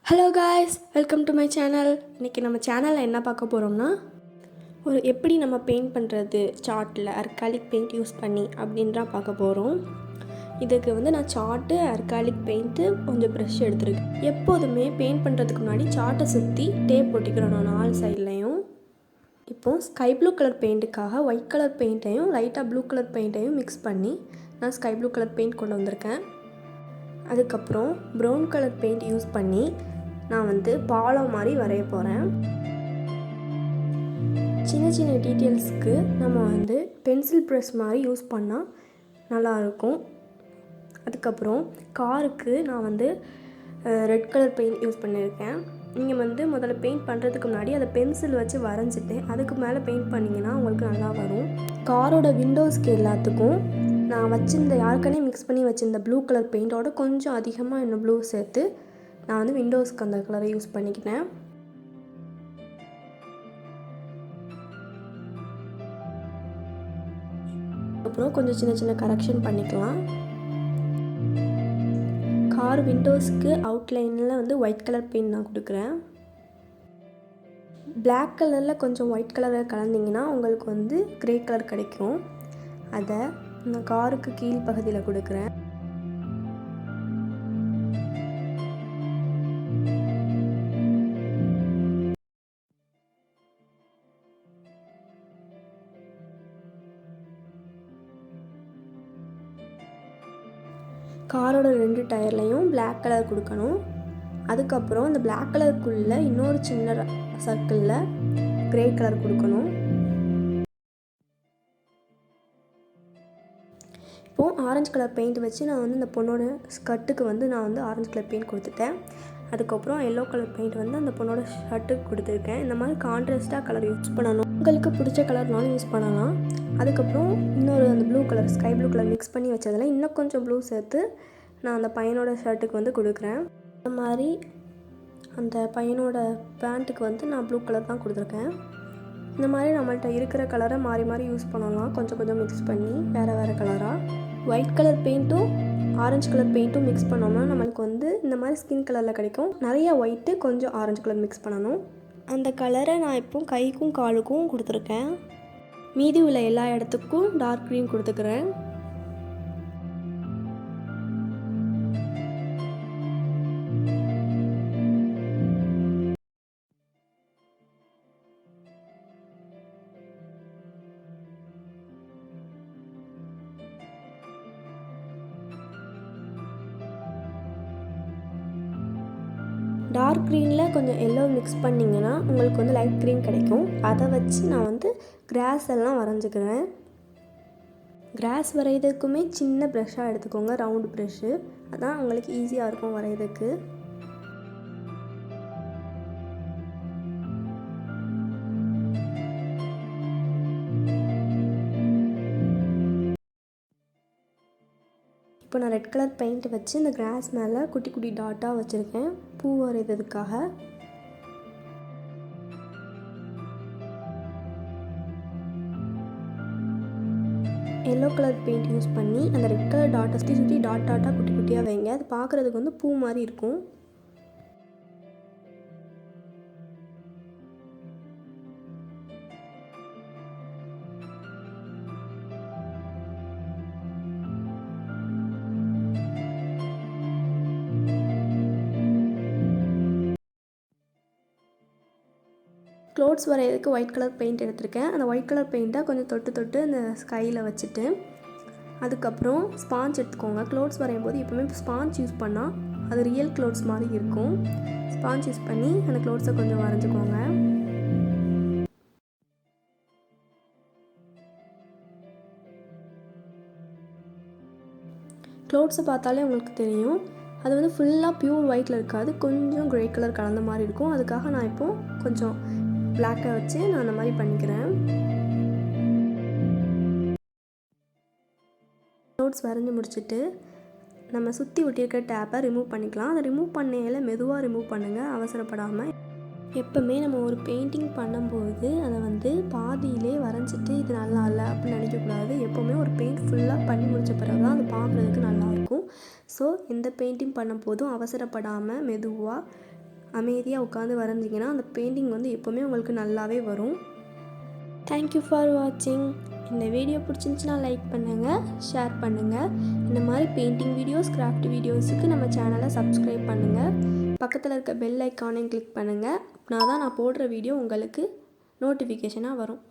Hello guys, welcome to my channel. இன்றைக்கி நம்ம சேனலில் என்ன பார்க்க போகிறோம்னா, எப்படி நம்ம பெயிண்ட் பண்ணுறது சார்ட்டில் அர்காலிக் பெயிண்ட் யூஸ் பண்ணி அப்படின்றான் பார்க்க போகிறோம். இதுக்கு நான் சார்ட்டு, அர்காலிக் பெயிண்ட்டு, கொஞ்சம் ப்ரஷ் எடுத்துருக்கேன். எப்போதுமே பெயிண்ட் பண்ணுறதுக்கு முன்னாடி சார்ட்டை சுற்றி டேப் ஒட்டிக்கிறோம் நான் 4 சைட்லேயும். இப்போது ஸ்கை ப்ளூ கலர் பெயிண்ட்டுக்காக ஒயிட் கலர் பெயிண்ட்டையும் லைட்டாக ப்ளூ கலர் பெயிண்ட்டையும் மிக்ஸ் பண்ணி நான் ஸ்கை ப்ளூ கலர் பெயிண்ட் கொண்டு வந்திருக்கேன். அதுக்கப்புறம் ப்ரௌன் கலர் பெயிண்ட் யூஸ் பண்ணி நான் பாலம் மாதிரி வரைய போகிறேன். சின்ன சின்ன டீட்டெயில்ஸ்க்கு நம்ம பென்சில் ப்ரெஷ் மாதிரி யூஸ் பண்ணால் நல்லாயிருக்கும். அதுக்கப்புறம் காருக்கு நான் ரெட் கலர் பெயிண்ட் யூஸ் பண்ணியிருக்கேன். நீங்கள் முதல்ல பெயிண்ட் பண்ணுறதுக்கு முன்னாடி அதை பென்சில் வச்சு வரைஞ்சிட்டு அதுக்கு மேலே பெயிண்ட் பண்ணிங்கன்னா உங்களுக்கு நல்லா வரும். காரோட விண்டோஸ்க்கு எல்லாத்துக்கும் நான் ஏற்கனவே மிக்ஸ் பண்ணி வச்சுருந்த ப்ளூ கலர் பெயிண்டோட கொஞ்சம் அதிகமாக இன்னும் ப்ளூ சேர்த்து நான் விண்டோஸ்க்கு அந்த கலரை யூஸ் பண்ணிக்கிட்டேன். அப்புறம் கொஞ்சம் சின்ன சின்ன கரெக்ஷன் பண்ணிக்கலாம். கார் விண்டோஸ்க்கு அவுட்லைனில் ஒயிட் கலர் பெயிண்ட் நான் கொடுக்குறேன். பிளாக் கலரில் கொஞ்சம் ஒயிட் கலரில் கலந்திங்கன்னா உங்களுக்கு க்ரே கலர் கிடைக்கும். அதை நான் காருக்கு கீழ் பகுதியில் கொடுக்குறேன். காரோட 2 டயர்லையும் பிளாக் கலர் கொடுக்கணும். அதுக்கப்புறம் இந்த பிளாக் கலருக்குள்ளே இன்னொரு சின்ன சர்க்கிளில் க்ரே கலர் கொடுக்கணும். இப்போது ஆரஞ்சு கலர் பெயிண்ட் வச்சு நான் இந்த பொண்ணோட ஸ்கர்ட்டுக்கு நான் ஆரஞ்சு கலர் பெயிண்ட் கொடுத்துட்டேன். அதுக்கப்புறம் எல்லோ கலர் பெயிண்ட் அந்த பொண்ணோட ஷர்ட்டுக்கு கொடுத்துருக்கேன். இந்த மாதிரி கான்ட்ராஸ்ட்டாக கலர் யூஸ் பண்ணணும். உங்களுக்கு பிடிச்ச கலர்னாலும் யூஸ் பண்ணலாம். அதுக்கப்புறம் இன்னொரு அந்த blue colour sky blue colour mix பண்ணி வச்சதில் இன்னும் கொஞ்சம் ப்ளூ சேர்த்து நான் அந்த பையனோட ஷர்ட்டுக்கு கொடுக்குறேன். இந்த மாதிரி அந்த பையனோட பேண்ட்டுக்கு நான் ப்ளூ கலர் தான் கொடுத்துருக்கேன். இந்த மாதிரி நம்மள்கிட்ட இருக்கிற கலரை மாறி மாறி யூஸ் பண்ணலாம். கொஞ்சம் கொஞ்சம் மிக்ஸ் பண்ணி வேறு கலராக ஒயிட் கலர் பெயிண்ட்டும் ஆரஞ்சு கலர் பெயிண்ட்டும் மிக்ஸ் பண்ணோம்னா நம்மளுக்கு இந்த மாதிரி ஸ்கின் கலரில் கிடைக்கும். நிறைய ஒயிட்டு கொஞ்சம் ஆரஞ்சு கலர் மிக்ஸ் பண்ணணும். அந்த கலரை நான் இப்போ கைக்கும் காலுக்கும் கொடுத்துருக்கேன். மீதி உள்ள எல்லா இடத்துக்கும் டார்க் க்ரீன் கொடுத்துக்கிறேன். டார்க் க்ரீனில் கொஞ்சம் எல்லோ மிக்ஸ் பண்ணிங்கன்னா உங்களுக்கு லைட் க்ரீன் கிடைக்கும். அதை வச்சு நான் கிராஸ் எல்லாம் வரைஞ்சிக்கிறேன். கிராஸ் வரைகிறதுக்குமே சின்ன ப்ரெஷ்ஷாக எடுத்துக்கோங்க, ரவுண்டு ப்ரெஷ்ஷு. அதான் உங்களுக்கு ஈஸியாக இருக்கும் வரைகிறதுக்கு. இப்போ நான் ரெட் கலர் பெயிண்ட் வச்சு இந்த கிராஸ் மேலே குட்டி குட்டி டாட்டாக வச்சுருக்கேன் பூ வரைகிறதுக்காக. எல்லோ கலர் பெயிண்ட் யூஸ் பண்ணி அந்த ரெட் கலர் டாட்டை சுற்றி சுற்றி டாட்டாக குட்டி குட்டியாக வைங்க. அது பார்க்குறதுக்கு பூ மாதிரி இருக்கும். க்ளோத்ஸ் வரைகிறதுக்கு ஒயிட் கலர் பெயிண்ட் எடுத்திருக்கேன். அந்த ஒயிட் கலர் பெயிண்ட்டை கொஞ்சம் தொட்டு தொட்டு அந்த ஸ்கையில் வச்சுட்டு அதுக்கப்புறம் ஸ்பாஞ்ச் எடுத்துக்கோங்க. க்ளோத்ஸ் வரையும் போது எப்போவுமே ஸ்பாஞ்ச் யூஸ் பண்ணால் அது ரியல் க்ளோத்ஸ் மாதிரி இருக்கும். ஸ்பாஞ்ச் யூஸ் பண்ணி அந்த க்ளோத்ஸை கொஞ்சம் வரைஞ்சிக்கோங்க. க்ளோத்ஸை பார்த்தாலே உங்களுக்கு தெரியும், அது ஃபுல்லாக ப்யூர் ஒயிட்டில் இருக்காது, கொஞ்சம் க்ரே கலர் கலந்த மாதிரி இருக்கும். அதுக்காக நான் இப்போது கொஞ்சம் பிளாக்கை வச்சு நான் அந்த மாதிரி பண்ணிக்கிறேன். நோட்ஸ் வரைஞ்சி முடிச்சுட்டு நம்ம சுற்றி ஒட்டியிருக்க டேப்பை ரிமூவ் பண்ணிக்கலாம். அதை ரிமூவ் பண்ணையில் மெதுவாக ரிமூவ் பண்ணுங்கள், அவசரப்படாமல். எப்போவுமே நம்ம ஒரு பெயிண்டிங் பண்ணும்போது அதை பாதியிலே வரைஞ்சிட்டு இது நல்லா இல்லை அப்படின்னு நினைக்கக்கூடாது. எப்போவுமே ஒரு பெயிண்ட் ஃபுல்லாக பண்ணி முடித்த பிறகு தான் அது பார்க்குறதுக்கு நல்லாயிருக்கும். ஸோ எந்த பெயிண்டிங் பண்ணும் போதும் அவசரப்படாமல் மெதுவாக அமைதியாக உட்காந்து வரைஞ்சிங்கன்னா அந்த பெயிண்டிங் வந்து எப்போவுமே உங்களுக்கு நல்லாவே வரும். தேங்க்யூ ஃபார் வாட்சிங். இந்த வீடியோ பிடிச்சிருந்துச்சுன்னா லைக் பண்ணுங்கள், ஷேர் பண்ணுங்கள். இந்த மாதிரி பெயிண்டிங் வீடியோஸ், கிராஃப்ட் வீடியோஸுக்கு நம்ம சேனலை சப்ஸ்கிரைப் பண்ணுங்கள். பக்கத்தில் இருக்க பெல் ஐக்கானையும் கிளிக் பண்ணுங்கள். அப்படின்னா தான் நான் போடுற வீடியோ உங்களுக்கு நோட்டிஃபிகேஷனாக வரும்.